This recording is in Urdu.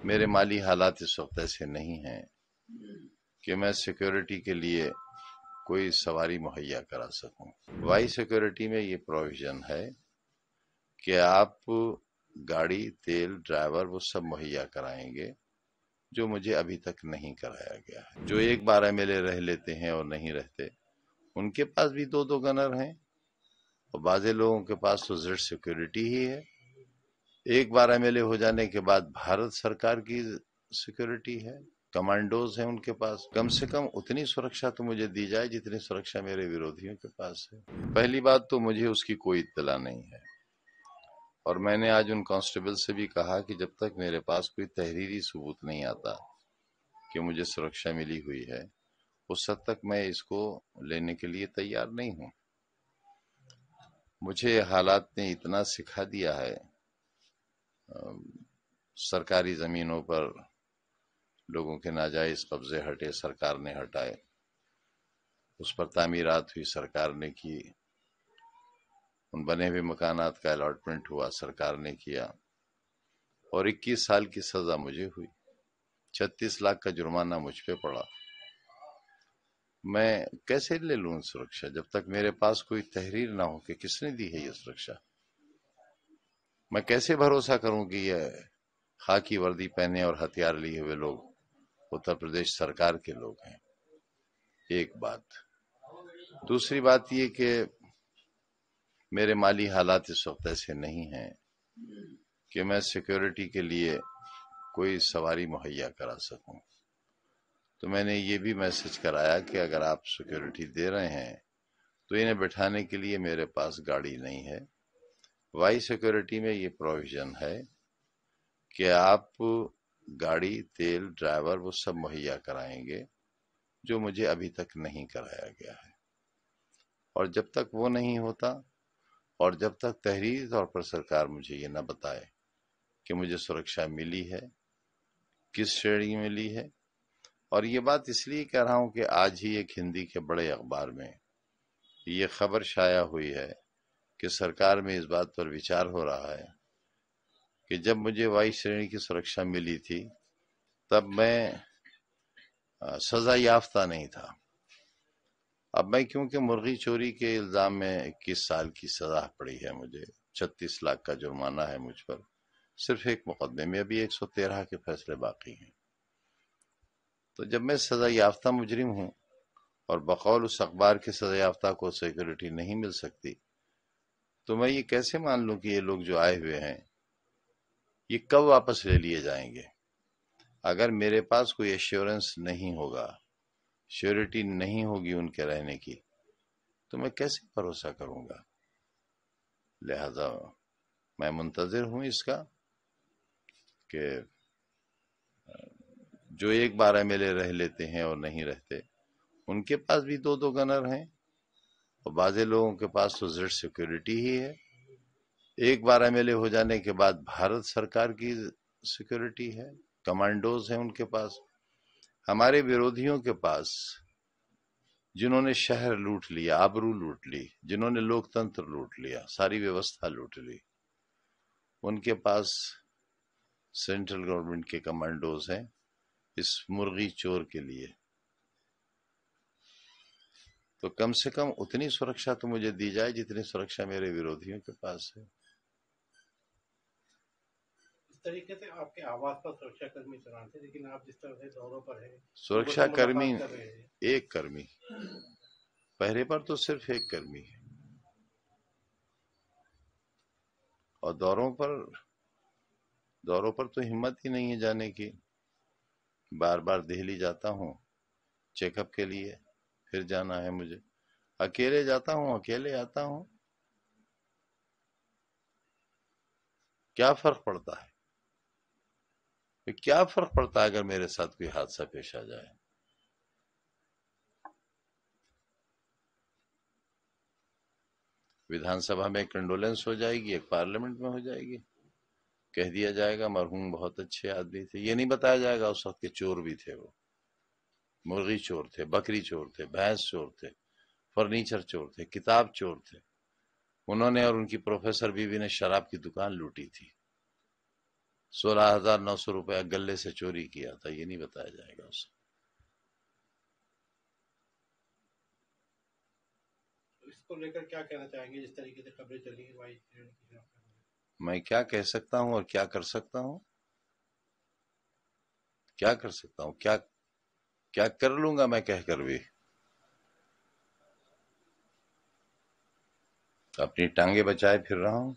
میرے مالی حالات اس وقت ایسے نہیں ہیں کہ میں سیکیورٹی کے لیے کوئی سواری مہیا کرا سکوں۔ وائی سیکیورٹی میں یہ پروویژن ہے کہ آپ گاڑی، تیل، ڈرائیور وہ سب مہیا کرائیں گے، جو مجھے ابھی تک نہیں کرایا گیا ہے۔ جو ایک 12 MLA رہ لیتے ہیں اور نہیں رہتے، ان کے پاس بھی 2 گنر ہیں، اور بعض لوگوں کے پاس تو زیڈ سیکیورٹی ہی ہے۔ ایک 12 MLA ہو جانے کے بعد بھارت سرکار کی سیکیورٹی ہے، کمانڈوز ہیں ان کے پاس۔ کم سے کم اتنی سرکشا تو مجھے دی جائے جتنی سرکشا میرے ورودھیوں کے پاس ہے۔ پہلی بات تو مجھے اس کی کوئی اطلاع نہیں ہے، اور میں نے آج ان کانسٹیبل سے بھی کہا کہ جب تک میرے پاس کوئی تحریری ثبوت نہیں آتا کہ مجھے سرکشا ملی ہوئی ہے، اس حد تک میں اس کو لینے کے لیے تیار نہیں ہوں۔ مجھے حالات نے اتنا سکھا دیا ہے، سرکاری زمینوں پر لوگوں کے ناجائز قبضے ہٹے، سرکار نے ہٹائے، اس پر تعمیرات ہوئی، سرکار نے کی، ان بنے ہوئے مکانات کا الاٹمنٹ ہوا، سرکار نے کیا، اور 21 سال کی سزا مجھے ہوئی، 36 لاکھ کا جرمانہ مجھ پہ پڑا۔ میں کیسے لے لوں سرکشا جب تک میرے پاس کوئی تحریر نہ ہو کہ کس نے دی ہے یہ سرکشا؟ میں کیسے بھروسہ کروں کہ یہ خاکی وردی پہنے اور ہتھیار لیے ہوئے لوگ اتر پردیش سرکار کے لوگ ہیں؟ ایک بات۔ دوسری بات یہ کہ میرے مالی حالات اس وقت ایسے نہیں ہیں کہ میں سیکیورٹی کے لیے کوئی سواری مہیا کرا سکوں۔ تو میں نے یہ بھی میسج کرایا کہ اگر آپ سیکیورٹی دے رہے ہیں تو انہیں بٹھانے کے لیے میرے پاس گاڑی نہیں ہے۔ وائی سیکیورٹی میں یہ پروویژن ہے کہ آپ گاڑی، تیل، ڈرائیور وہ سب مہیا کرائیں گے، جو مجھے ابھی تک نہیں کرایا گیا ہے۔ اور جب تک وہ نہیں ہوتا، اور جب تک تحریری طور پر سرکار مجھے یہ نہ بتائے کہ مجھے سرکشا ملی ہے، کس شرح میں ملی ہے، اور یہ بات اس لیے کہہ رہا ہوں کہ آج ہی ایک ہندی کے بڑے اخبار میں یہ خبر شائع ہوئی ہے کہ سرکار میں اس بات پر وچار ہو رہا ہے کہ جب مجھے وائی شرح کی سرکشا ملی تھی تب میں سزا یافتہ نہیں تھا۔ اب میں کیونکہ مرغی چوری کے الزام میں 21 سال کی سزا پڑی ہے، مجھے 36 لاکھ کا جرمانہ ہے مجھ پر، صرف ایک مقدمے میں ابھی 113 کے فیصلے باقی ہیں۔ تو جب میں سزا یافتہ مجرم ہوں اور بقول اس اخبار کے سزا یافتہ کو سیکیورٹی نہیں مل سکتی، تو میں یہ کیسے مان لوں کہ یہ لوگ جو آئے ہوئے ہیں یہ کب واپس لے لیے جائیں گے؟ اگر میرے پاس کوئی ایشورنس نہیں ہوگا، شیورٹی نہیں ہوگی ان کے رہنے کی، تو میں کیسے بھروسہ کروں گا؟ لہذا میں منتظر ہوں اس کا کہ جو ایک 12 MLA رہ لیتے ہیں اور نہیں رہتے، ان کے پاس بھی 2 گنر ہیں، اور بعض لوگوں کے پاس تو زیڈ سیکیورٹی ہی ہے۔ ایک 12 MLA ہو جانے کے بعد بھارت سرکار کی سیکیورٹی ہے، کمانڈوز ہیں ان کے پاس۔ ہمارے ورودھیوں کے پاس، جنہوں نے شہر لوٹ لیا، آبرو لوٹ لی، جنہوں نے لوکتنتر لوٹ لیا، ساری ویوستھا لوٹ لی، ان کے پاس سینٹرل گورنمنٹ کے کمانڈوز ہیں اس مرغی چور کے لیے۔ تو کم سے کم اتنی سرکشا تو مجھے دی جائے جتنی سرکشا میرے ورودھیوں کے پاس ہے۔ اس طریقے سے آپ کے آواز پر سرکشا کرمی چلان تھے، لیکن آپ جس طرح سے دوروں پر ہیں، سرکشا کرمی ایک کرمی، پہرے پر تو صرف ایک کرمی ہے، اور دوروں پر تو ہمت ہی نہیں ہے جانے کی۔ بار بار دہلی جاتا ہوں چیک اپ کے لیے، پھر جانا ہے مجھے، اکیلے جاتا ہوں، اکیلے آتا ہوں۔ کیا فرق پڑتا ہے؟ کیا فرق پڑتا ہے اگر میرے ساتھ کوئی حادثہ پیش آ جائے؟ ویدھان سبھا میں ایک کنڈولنس ہو جائے گی، ایک پارلیمنٹ میں ہو جائے گی، کہہ دیا جائے گا مرحوم بہت اچھے آدمی تھے۔ یہ نہیں بتایا جائے گا اس وقت کے چور بھی تھے، وہ مرغی چور تھے، بکری چور تھے، بھینس چور تھے، فرنیچر چور تھے، کتاب چور تھے، انہوں نے اور ان کی پروفیسر بیوی نے شراب کی دکان لوٹی تھی۔ 16,900 روپیہ گلے سے چوری کیا تھا، یہ نہیں بتایا جائے گا اسے۔ اس کو لے کر کیا کہنا چاہیں گے؟ جس طریقے سے خبریں چلی ہیں بھائی، میں کیا کہہ سکتا ہوں اور کیا کر سکتا ہوں؟ کیا کر سکتا ہوں؟ کیا کر لوں گا میں کہہ کر بھی؟ اپنی ٹانگیں بچائے پھر رہا ہوں۔